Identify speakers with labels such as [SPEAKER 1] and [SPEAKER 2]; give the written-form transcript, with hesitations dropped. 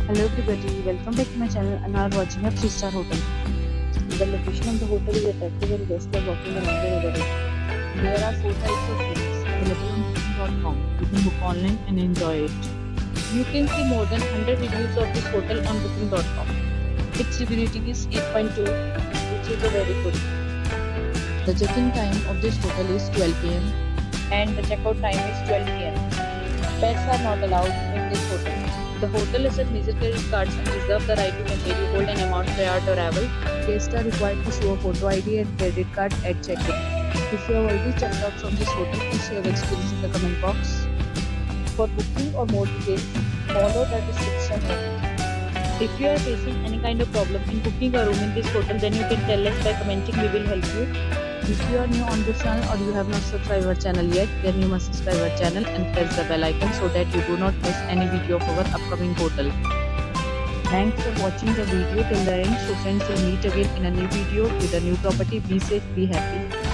[SPEAKER 1] Hello everybody, welcome back to my channel and are watching a 3-star hotel. The location of the hotel is attractive and guests are walking around the neighborhood. There are 4 types of rooms available on booking.com. You can book online and enjoy it. You can see more than 100 reviews of this hotel on booking.com. Its review rating is 8.2, which is a very good. The check-in time of this hotel is 12 pm and the check-out time is 12 pm. Pets are not allowed in this hotel. The hotel accepts major credit cards and reserves the right to temporarily hold an amount prior to arrival. Guests are required to show a photo ID and credit card at check-in. If you have already checked out from this hotel, please share your experience in the comment box. For booking or more details, follow the description link. If you are facing any kind of problem in booking a room in this hotel, then you can tell us by commenting. We will help you. If you are new on this channel or you have not subscribed our channel yet, then you must subscribe our channel and press the bell icon so that you do not miss any video of our upcoming hotel. Thanks for watching the video till the end. So friends, will meet again in a new video with a new property. Be safe, be happy.